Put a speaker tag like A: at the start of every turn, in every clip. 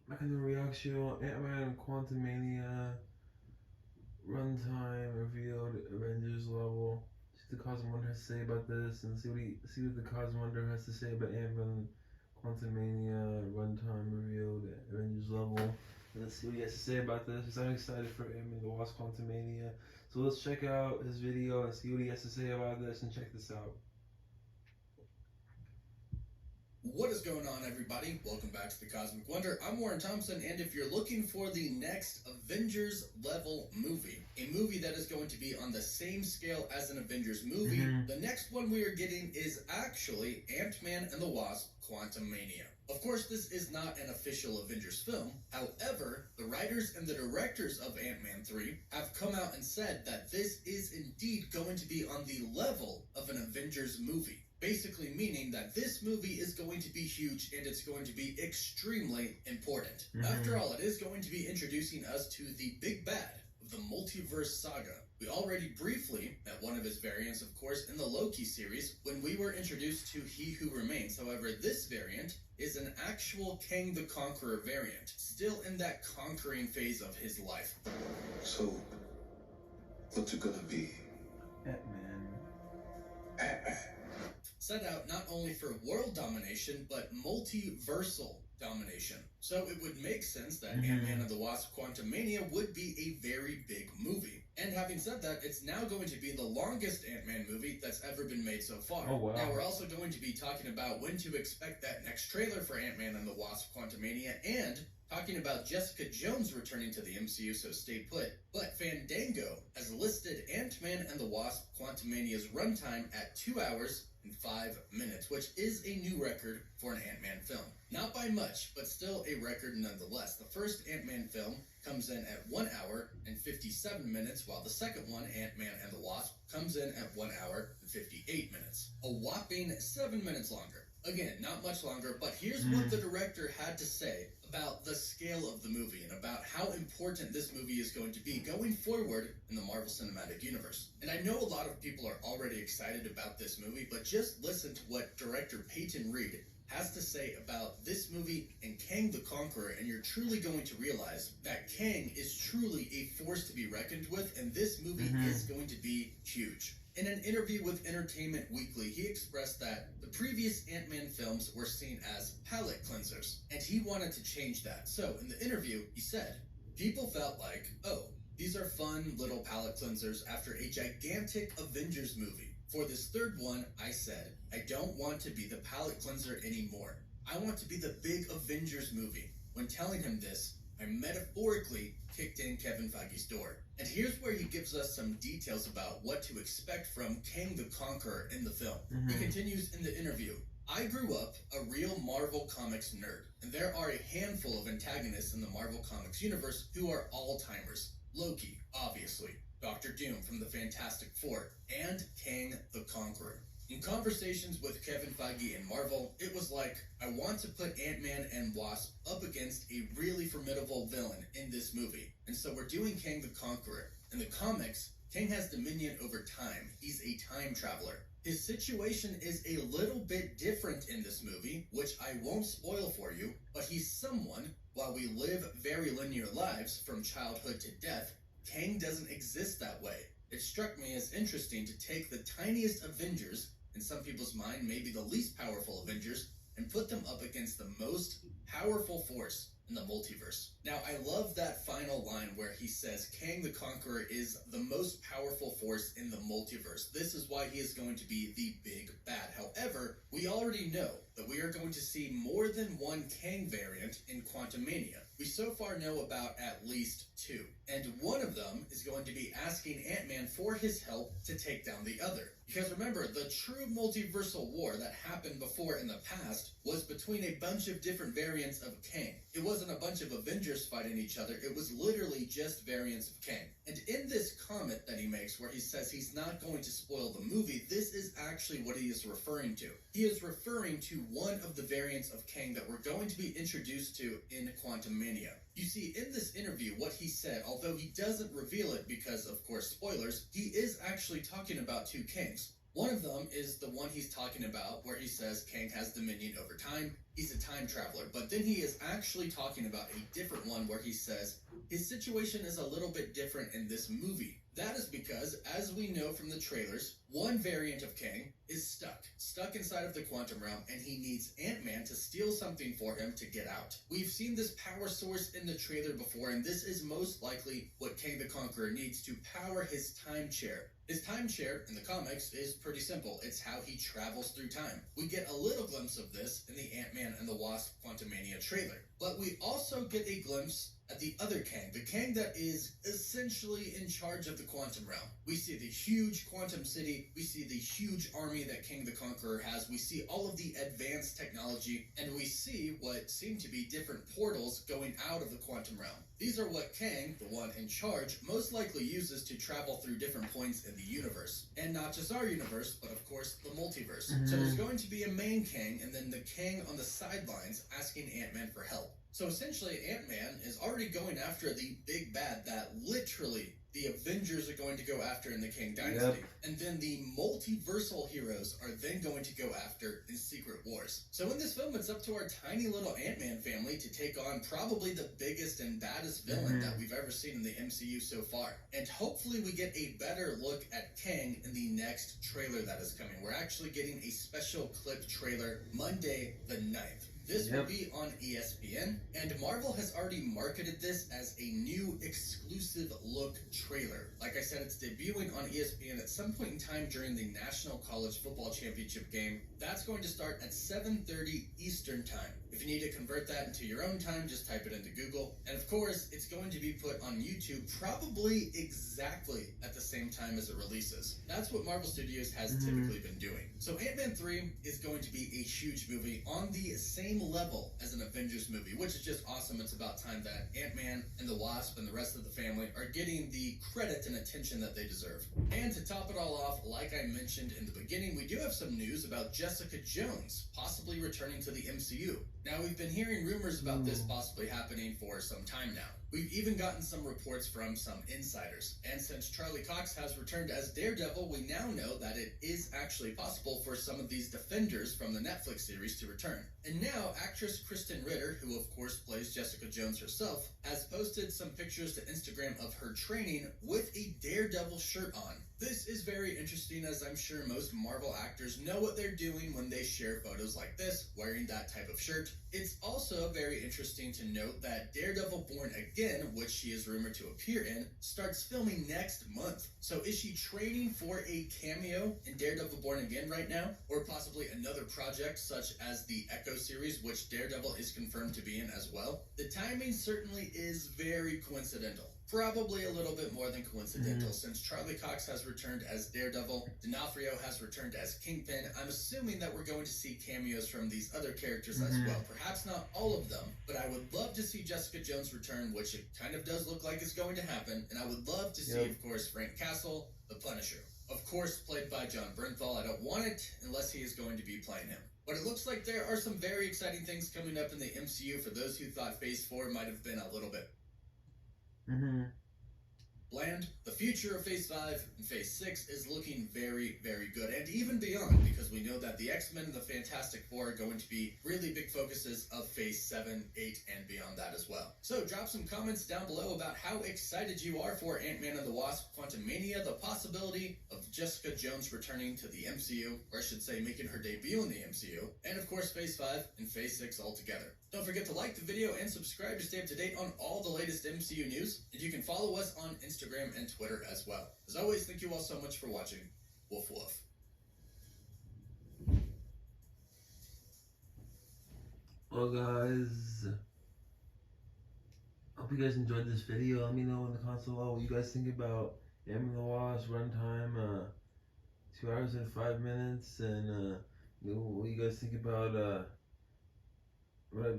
A: Back in the reaction, Ant-Man Quantumania runtime revealed Avengers level. See what the Cosmonaut has to say about this, and see what the Cosmonaut has to say about Ant-Man Quantumania runtime revealed Avengers level. And let's see what he has to say about this, because I'm excited for Ant-Man the Wasp Quantumania. So let's check out his video and see what he has to say about this, and check this out.
B: What is going on, everybody? Welcome back to the Cosmic Wonder. I'm Warren Thompson, and if you're looking for the next Avengers level movie, a movie that is going to be on the same scale as an Avengers movie, the next one we are getting is actually Ant-Man and the Wasp: Quantumania. Of course, this is not an official Avengers film. However, the writers and the directors of Ant-Man 3 have come out and said that this is indeed going to be on the level of an Avengers movie. Basically meaning that this movie is going to be huge and it's going to be extremely important. After all, it is going to be introducing us to the big bad of the multiverse saga. We already briefly met one of his variants, of course, in the Loki series when we were introduced to He Who Remains. However, this variant is an actual Kang the Conqueror variant, still in that conquering phase of his life.
C: So, what's it gonna be?
A: Ant-Man.
C: Ant-Man.
B: Set out not only for world domination, but multiversal domination. So it would make sense that Ant-Man and the Wasp: Quantumania would be a very big movie. And having said that, it's now going to be the longest Ant-Man movie that's ever been made so far.
A: Oh, wow.
B: Now we're also going to be talking about when to expect that next trailer for Ant-Man and the Wasp: Quantumania, and talking about Jessica Jones returning to the MCU, so stay put. But Fandango has listed Ant-Man and the Wasp: Quantumania's runtime at 2 hours and 5 minutes, which is a new record for an Ant-Man film. Not by much, but still a record nonetheless. The first Ant-Man film comes in at 1 hour and 57 minutes, while the second one, Ant-Man and the Wasp, comes in at 1 hour and 58 minutes. A whopping 7 minutes longer. Again, not much longer, but here's what the director had to say about the scale of the movie and about how important this movie is going to be going forward in the Marvel Cinematic Universe. And I know a lot of people are already excited about this movie, but just listen to what director Peyton Reed has to say about this movie and Kang the Conqueror, and you're truly going to realize that Kang is truly a force to be reckoned with, and this movie is going to be huge. In an interview with Entertainment Weekly, he expressed that the previous Ant-Man films were seen as palate cleansers, and he wanted to change that. So, in the interview, he said, "People felt like, oh, these are fun little palate cleansers after a gigantic Avengers movie. For this third one, I said, I don't want to be the palate cleanser anymore. I want to be the big Avengers movie." When telling him this, I metaphorically kicked in Kevin Feige's door. And here's where he gives us some details about what to expect from Kang the Conqueror in the film. He continues in the interview, "I grew up a real Marvel Comics nerd, and there are a handful of antagonists in the Marvel Comics universe who are all-timers. Loki, obviously, Doctor Doom from the Fantastic Four, and Kang the Conqueror. In conversations with Kevin Feige and Marvel, it was like, I want to put Ant-Man and Wasp up against a really formidable villain in this movie. And so we're doing Kang the Conqueror. In the comics, Kang has dominion over time. He's a time traveler. His situation is a little bit different in this movie, which I won't spoil for you, but he's someone, while we live very linear lives from childhood to death, Kang doesn't exist that way. It struck me as interesting to take the tiniest Avengers, in some people's mind maybe the least powerful Avengers, and put them up against the most powerful force in the multiverse. Now, I love that final line where he says Kang the Conqueror is the most powerful force in the multiverse. This is why he is going to be the big bad. However, we already know that we are going to see more than one Kang variant in Quantumania. We so far know about at least 2. And one of them is going to be asking Ant-Man for his help to take down the other. Because remember, the true multiversal war that happened before in the past was between a bunch of different variants of Kang. It wasn't a bunch of Avengers fighting each other, it was literally just variants of Kang. And in this comment that he makes where he says he's not going to spoil the movie, this is actually what he is referring to. He is referring to one of the variants of Kang that we're going to be introduced to in Quantumania. You see, in this interview, what he said, although he doesn't reveal it because, of course, spoilers, he is actually talking about 2 Kangs. One of them is the one he's talking about where he says Kang has dominion over time. he's a time traveler, but then he is actually talking about a different one where he says his situation is a little bit different in this movie. That is because, as we know from the trailers, one variant of Kang is stuck inside of the quantum realm, and he needs Ant-Man to steal something for him to get out. We've seen this power source in the trailer before, and this is most likely what Kang the Conqueror needs to power his time chair. His time chair in the comics is pretty simple. It's how he travels through time. We get a little glimpse of this in the Ant-Man and the Wasp Quantumania trailer, but we also get a glimpse at the other Kang, the Kang that is essentially in charge of the quantum realm. We see the huge quantum city, we see the huge army that Kang the Conqueror has, we see all of the advanced technology, and we see what seem to be different portals going out of the quantum realm. These are what Kang, the one in charge, most likely uses to travel through different points in the universe. And not just our universe, but of course the multiverse. So there's going to be a main Kang, and then the Kang on the sidelines asking Ant-Man for help. So essentially, Ant-Man is already going after the big bad that literally the Avengers are going to go after in the Kang Dynasty. Yep. And then the multiversal heroes are then going to go after in Secret Wars. So in this film, it's up to our tiny little Ant-Man family to take on probably the biggest and baddest villain that we've ever seen in the MCU so far. And hopefully we get a better look at Kang in the next trailer that is coming. We're actually getting a special clip trailer Monday the 9th. This will be on ESPN, and Marvel has already marketed this as a new exclusive look trailer. Like I said, it's debuting on ESPN at some point in time during the National College Football Championship game. That's going to start at 7:30 Eastern Time. If you need to convert that into your own time, just type it into Google. And of course, it's going to be put on YouTube probably exactly at the same time as it releases. That's what Marvel Studios has typically been doing. So Ant-Man 3 is going to be a huge movie on the same level as an Avengers movie, which is just awesome. It's about time that Ant-Man and the Wasp and the rest of the family are getting the credit and attention that they deserve. And to top it all off, like I mentioned in the beginning, we do have some news about Jessica Jones possibly returning to the MCU. Now, we've been hearing rumors about this possibly happening for some time now. We've even gotten some reports from some insiders. And since Charlie Cox has returned as Daredevil, we now know that it is actually possible for some of these Defenders from the Netflix series to return. And now, actress Kristen Ritter, who of course plays Jessica Jones herself, has posted some pictures to Instagram of her training with a Daredevil shirt on. This is very interesting, as I'm sure most Marvel actors know what they're doing when they share photos like this, wearing that type of shirt. It's also very interesting to note that Daredevil Born Again, which she is rumored to appear in, starts filming next month. So is she training for a cameo in Daredevil Born Again right now? Or possibly another project such as the Echo series, which Daredevil is confirmed to be in as well? The timing certainly is very coincidental. Probably a little bit more than coincidental, since Charlie Cox has returned as Daredevil, D'Onofrio has returned as Kingpin. I'm assuming that we're going to see cameos from these other characters as well. Perhaps not all of them, but I would love to see Jessica Jones return, which it kind of does look like it's going to happen. And I would love to see, of course, Frank Castle, the Punisher. Of course, played by John Bernthal. I don't want it unless he is going to be playing him. But it looks like there are some very exciting things coming up in the MCU for those who thought Phase 4 might have been a little bit bland. The future of Phase 5 and Phase 6 is looking very, very good, and even beyond, because we know that the X-Men and the Fantastic Four are going to be really big focuses of Phase 7, 8, and beyond that as well. So drop some comments down below about how excited you are for Ant-Man and the Wasp Quantumania, the possibility of Jessica Jones returning to the MCU, or I should say making her debut in the MCU, and of course Phase 5 and Phase 6 altogether. Don't forget to like the video and subscribe to stay up to date on all the latest MCU news, and you can follow us on Instagram and Twitter as well. As always, thank you all so much for watching. Woof woof.
A: Well guys, hope you guys enjoyed this video. Let me know in the console below what you guys think about Ant-Man the Wasp runtime, 2 hours and 5 minutes, and what you guys think about it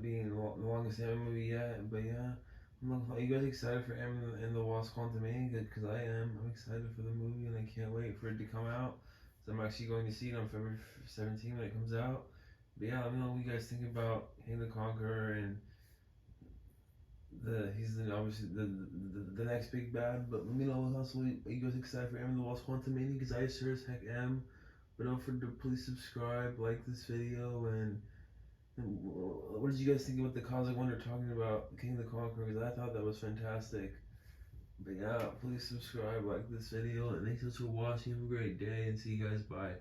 A: being the longest Ant-Man movie yet. But yeah, are you guys excited for Ant-Man and the Wasp Quantumania? Good, because I am. I'm excited for the movie, and I can't wait for it to come out. So I'm actually going to see it on February 17th when it comes out. But yeah, let me know what you guys think about Kang the Conqueror, and he's obviously the next big bad. But let me know also, are you guys excited for Ant-Man and the Wasp Quantumania? Because I sure as heck am. But don't forget to please subscribe, like this video, and What did you guys think about the Cosmic Wonder talking about King the Conqueror? Because I thought that was fantastic. But yeah, please subscribe, like this video, and thanks for watching. Have a great day, and see you guys. Bye.